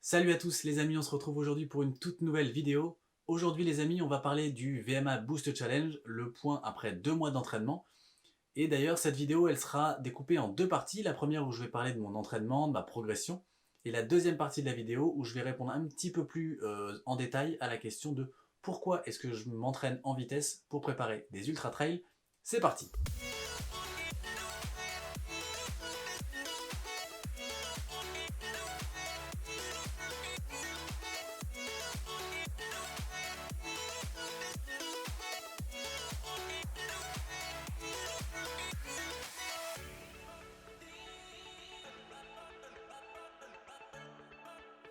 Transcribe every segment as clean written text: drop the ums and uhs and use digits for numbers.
Salut à tous les amis, on se retrouve aujourd'hui pour une toute nouvelle vidéo. Aujourd'hui les amis, on va parler du VMA Boost Challenge, le point après 2 mois d'entraînement. Et d'ailleurs cette vidéo elle sera découpée en deux parties. La première où je vais parler de mon entraînement, de ma progression. Et la deuxième partie de la vidéo où je vais répondre un petit peu plus en détail à la question de pourquoi est-ce que je m'entraîne en vitesse pour préparer des ultra trails. C'est parti!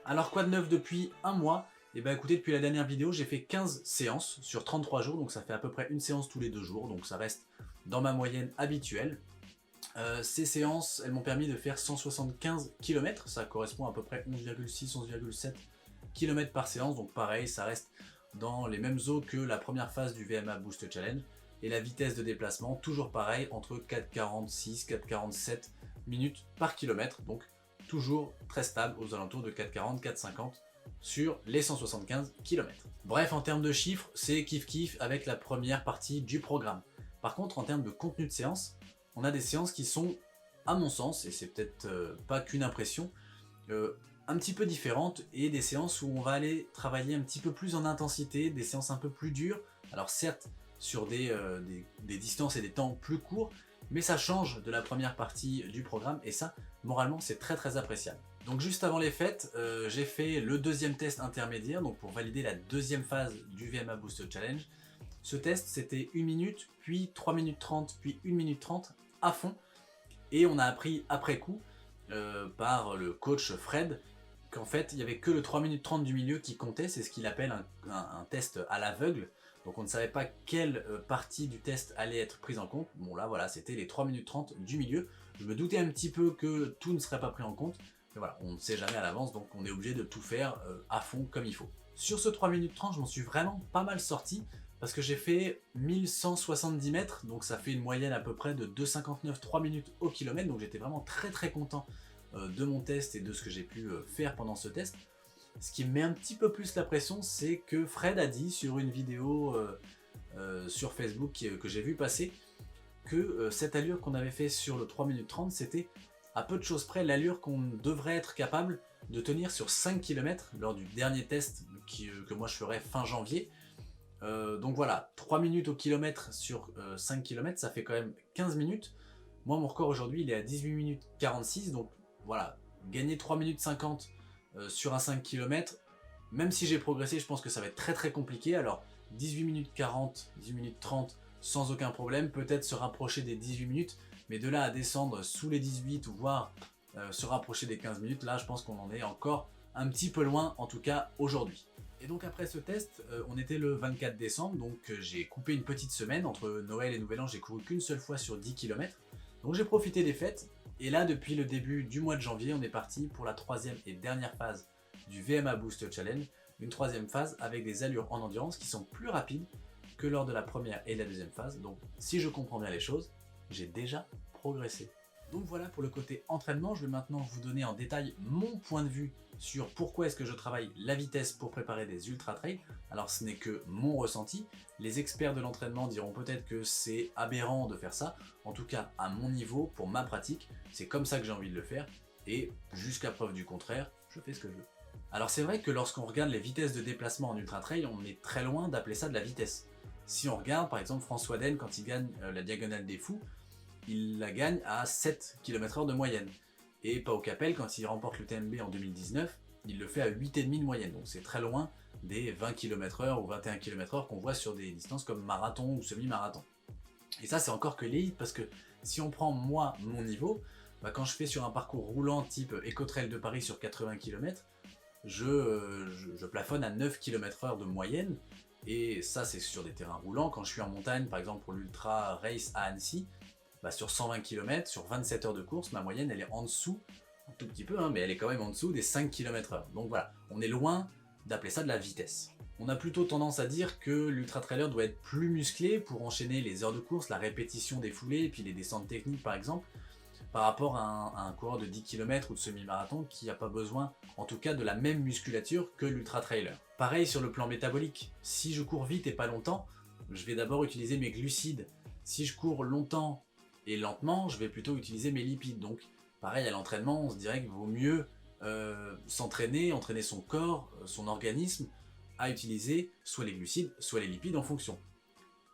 Alors quoi de neuf depuis un mois? Et bien écoutez, depuis la dernière vidéo, j'ai fait 15 séances sur 33 jours, donc ça fait à peu près une séance tous les 2 jours, donc ça reste dans ma moyenne habituelle. Ces séances, elles m'ont permis de faire 175 km, ça correspond à peu près 11,6-11,7 km par séance, donc pareil, ça reste dans les mêmes eaux que la première phase du VMA Boost Challenge. Et la vitesse de déplacement, toujours pareil, entre 4,46 4,47 minutes par kilomètre, donc toujours très stable aux alentours de 4,40 4,50 sur les 175 km. Bref, en termes de chiffres, c'est kiff-kiff avec la première partie du programme. Par contre, en termes de contenu de séance, on a des séances qui sont, à mon sens, et c'est peut-être pas qu'une impression, un petit peu différentes, et des séances où on va aller travailler un petit peu plus en intensité, des séances un peu plus dures, alors certes sur des distances et des temps plus courts, mais ça change de la première partie du programme, et ça, moralement, c'est très très appréciable. Donc juste avant les fêtes, j'ai fait le deuxième test intermédiaire, donc pour valider la deuxième phase du VMA Boost Challenge. Ce test, c'était 1 minute, puis 3 minutes 30, puis 1 minute 30 à fond. Et on a appris après coup, par le coach Fred, qu'en fait, il n'y avait que le 3 minutes 30 du milieu qui comptait. C'est ce qu'il appelle un test à l'aveugle. Donc on ne savait pas quelle partie du test allait être prise en compte. Bon là, voilà, c'était les 3 minutes 30 du milieu. Je me doutais un petit peu que tout ne serait pas pris en compte. Mais voilà, on ne sait jamais à l'avance, donc on est obligé de tout faire à fond comme il faut. Sur ce 3 minutes 30, je m'en suis vraiment pas mal sorti, parce que j'ai fait 1170 mètres, donc ça fait une moyenne à peu près de 2,59 3 minutes au kilomètre, donc j'étais vraiment très content de mon test et de ce que j'ai pu faire pendant ce test. Ce qui me met un petit peu plus la pression, c'est que Fred a dit sur une vidéo sur Facebook que j'ai vu passer, que cette allure qu'on avait fait sur le 3 minutes 30, c'était à peu de choses près l'allure qu'on devrait être capable de tenir sur 5 km lors du dernier test que moi je ferai fin janvier. Donc voilà, 3 minutes au kilomètre sur 5 km, ça fait quand même 15 minutes. Moi, mon record aujourd'hui, il est à 18 minutes 46, donc voilà, gagner 3 minutes 50 sur un 5 km, même si j'ai progressé, je pense que ça va être très compliqué. Alors, 18 minutes 40, 18 minutes 30, sans aucun problème, peut-être se rapprocher des 18 minutes, mais de là à descendre sous les 18 ou voire se rapprocher des 15 minutes, là, je pense qu'on en est encore un petit peu loin, en tout cas aujourd'hui. Et donc après ce test, on était le 24 décembre, donc j'ai coupé une petite semaine. Entre Noël et Nouvel An, j'ai couru qu'une seule fois sur 10 km. Donc j'ai profité des fêtes, et là depuis le début du mois de janvier, on est parti pour la troisième et dernière phase du VMA Boost Challenge. Une troisième phase avec des allures en endurance qui sont plus rapides que lors de la première et de la deuxième phase. Donc si je comprends bien les choses, j'ai déjà progressé. Donc voilà pour le côté entraînement. Je vais maintenant vous donner en détail mon point de vue sur pourquoi est-ce que je travaille la vitesse pour préparer des ultra trails. Alors ce n'est que mon ressenti. Les experts de l'entraînement diront peut-être que c'est aberrant de faire ça. En tout cas, à mon niveau, pour ma pratique, c'est comme ça que j'ai envie de le faire. Et jusqu'à preuve du contraire, je fais ce que je veux. Alors c'est vrai que lorsqu'on regarde les vitesses de déplacement en ultra trail, on est très loin d'appeler ça de la vitesse. Si on regarde par exemple François Den quand il gagne la Diagonale des Fous, il la gagne à 7 km/h de moyenne. Et Pau Capel, quand il remporte le TMB en 2019, il le fait à 8,5 de moyenne. Donc c'est très loin des 20 km/h ou 21 km/h qu'on voit sur des distances comme marathon ou semi-marathon. Et ça, c'est encore que l'élite, parce que si on prend moi, mon niveau, quand je fais sur un parcours roulant type Ecotrail de Paris sur 80 km, je plafonne à 9 km/h de moyenne. Et ça, c'est sur des terrains roulants. Quand je suis en montagne, par exemple pour l'Ultra Race à Annecy, sur 120 km, sur 27 heures de course, ma moyenne elle est en dessous, un tout petit peu, mais elle est quand même en dessous des 5 km/h. Donc voilà, on est loin d'appeler ça de la vitesse. On a plutôt tendance à dire que l'ultra-trailer doit être plus musclé pour enchaîner les heures de course, la répétition des foulées et puis les descentes techniques par exemple. par rapport à un coureur de 10 km ou de semi-marathon qui n'a pas besoin, en tout cas, de la même musculature que l'ultra-trailer. Pareil sur le plan métabolique. Si je cours vite et pas longtemps, je vais d'abord utiliser mes glucides. Si je cours longtemps et lentement, je vais plutôt utiliser mes lipides. Donc, pareil à l'entraînement, on se dirait qu'il vaut mieux s'entraîner, entraîner son corps, son organisme, à utiliser soit les glucides, soit les lipides en fonction.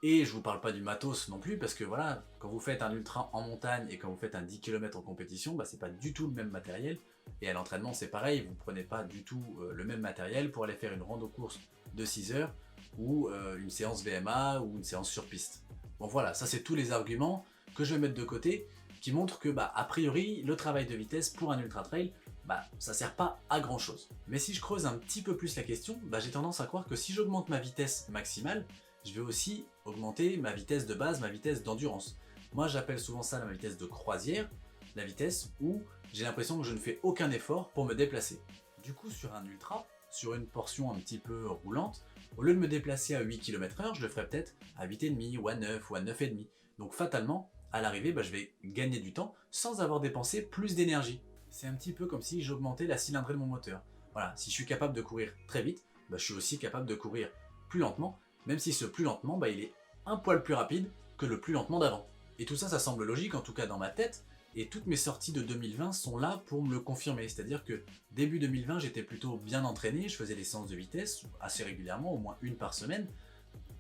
Et je vous parle pas du matos non plus, parce que voilà, quand vous faites un ultra en montagne et quand vous faites un 10 km en compétition, bah, c'est pas du tout le même matériel. Et à l'entraînement c'est pareil, vous prenez pas du tout le même matériel pour aller faire une rando course de 6 heures ou une séance VMA ou une séance sur piste. Bon voilà, ça c'est tous les arguments que je vais mettre de côté qui montrent que bah, a priori le travail de vitesse pour un ultra trail, bah, ça sert pas à grand chose. Mais si je creuse un petit peu plus la question, bah, j'ai tendance à croire que si j'augmente ma vitesse maximale, je vais aussi augmenter ma vitesse de base, ma vitesse d'endurance. Moi j'appelle souvent ça ma vitesse de croisière, la vitesse où j'ai l'impression que je ne fais aucun effort pour me déplacer. Du coup sur un ultra, sur une portion un petit peu roulante, au lieu de me déplacer à 8 km/h, je le ferai peut-être à 8,5 ou à 9 ou à 9,5. Donc fatalement, à l'arrivée, bah, je vais gagner du temps sans avoir dépensé plus d'énergie. C'est un petit peu comme si j'augmentais la cylindrée de mon moteur. Voilà, si je suis capable de courir très vite, bah, je suis aussi capable de courir plus lentement, même si ce plus lentement, bah, il est un poil plus rapide que le plus lentement d'avant. Et tout ça, ça semble logique, en tout cas dans ma tête, et toutes mes sorties de 2020 sont là pour me le confirmer. C'est-à-dire que début 2020, j'étais plutôt bien entraîné, je faisais des séances de vitesse assez régulièrement, au moins une par semaine,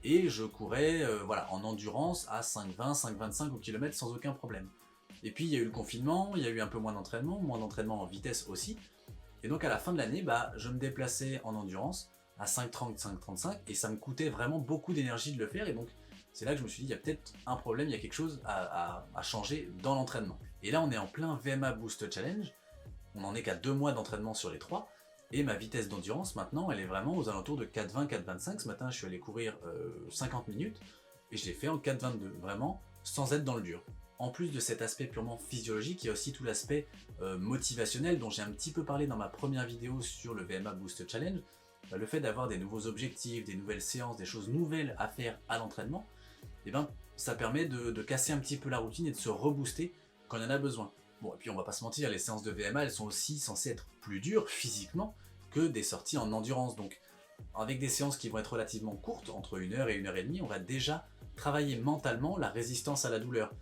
et je courais voilà, en endurance à 5,20, 5,25 au kilomètre sans aucun problème. Et puis il y a eu le confinement, il y a eu un peu moins d'entraînement en vitesse aussi, et donc à la fin de l'année, bah, je me déplaçais en endurance à 5,30, 5,35, et ça me coûtait vraiment beaucoup d'énergie de le faire, et donc c'est là que je me suis dit, il y a peut-être un problème, il y a quelque chose à changer dans l'entraînement. Et là, on est en plein VMA Boost Challenge, on n'en est qu'à 2 mois d'entraînement sur les 3, et ma vitesse d'endurance maintenant, elle est vraiment aux alentours de 4,20, 4,25. Ce matin, je suis allé courir 50 minutes, et je l'ai fait en 4,22, vraiment, sans être dans le dur. En plus de cet aspect purement physiologique, il y a aussi tout l'aspect motivationnel dont j'ai un petit peu parlé dans ma première vidéo sur le VMA Boost Challenge. Le fait d'avoir des nouveaux objectifs, des nouvelles séances, des choses nouvelles à faire à l'entraînement, et ben, ça permet de casser un petit peu la routine et de se rebooster quand il y en a besoin. Bon, et puis on va pas se mentir, les séances de VMA, elles sont aussi censées être plus dures physiquement que des sorties en endurance. Donc avec des séances qui vont être relativement courtes, entre 1 heure et 1 heure et demie, on va déjà travailler mentalement la résistance à la douleur.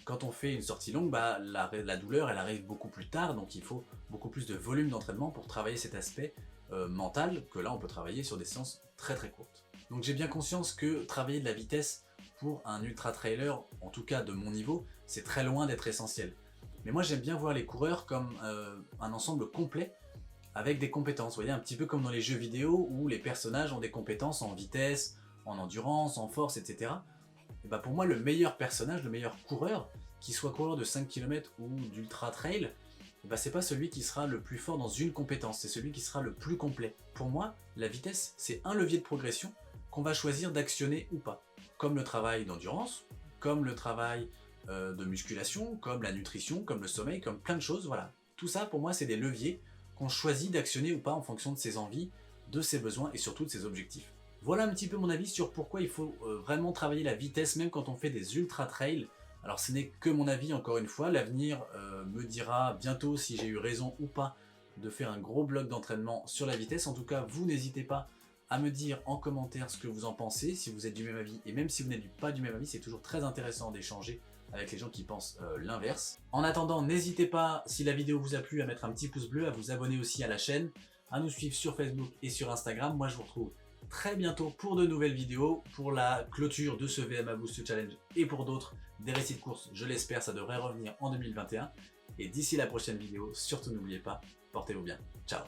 Quand on fait une sortie longue, bah, la douleur elle arrive beaucoup plus tard, donc il faut beaucoup plus de volume d'entraînement pour travailler cet aspect mental, que là on peut travailler sur des séances très très courtes. Donc j'ai bien conscience que travailler de la vitesse pour un ultra trailer, en tout cas de mon niveau, c'est très loin d'être essentiel. Mais moi j'aime bien voir les coureurs comme un ensemble complet avec des compétences. Vous voyez, un petit peu comme dans les jeux vidéo où les personnages ont des compétences en vitesse, en endurance, en force, etc. Et bah pour moi le meilleur personnage, le meilleur coureur, qu'il soit coureur de 5 km ou d'ultra trail, bah c'est pas celui qui sera le plus fort dans une compétence, c'est celui qui sera le plus complet. Pour moi, la vitesse, c'est un levier de progression qu'on va choisir d'actionner ou pas. Comme le travail d'endurance, comme le travail de musculation, comme la nutrition, comme le sommeil, comme plein de choses, voilà. Tout ça, pour moi, c'est des leviers qu'on choisit d'actionner ou pas en fonction de ses envies, de ses besoins et surtout de ses objectifs. Voilà un petit peu mon avis sur pourquoi il faut vraiment travailler la vitesse, même quand on fait des ultra trails. Alors ce n'est que mon avis, encore une fois, l'avenir me dira bientôt si j'ai eu raison ou pas de faire un gros bloc d'entraînement sur la vitesse. En tout cas, vous n'hésitez pas à me dire en commentaire ce que vous en pensez, si vous êtes du même avis, et même si vous n'êtes pas du même avis, c'est toujours très intéressant d'échanger avec les gens qui pensent l'inverse. En attendant, n'hésitez pas, si la vidéo vous a plu, à mettre un petit pouce bleu, à vous abonner aussi à la chaîne, à nous suivre sur Facebook et sur Instagram. Moi je vous retrouve très bientôt pour de nouvelles vidéos, pour la clôture de ce VMA Boost Challenge et pour d'autres, des récits de course, je l'espère, ça devrait revenir en 2021. Et d'ici la prochaine vidéo, surtout n'oubliez pas, portez-vous bien. Ciao.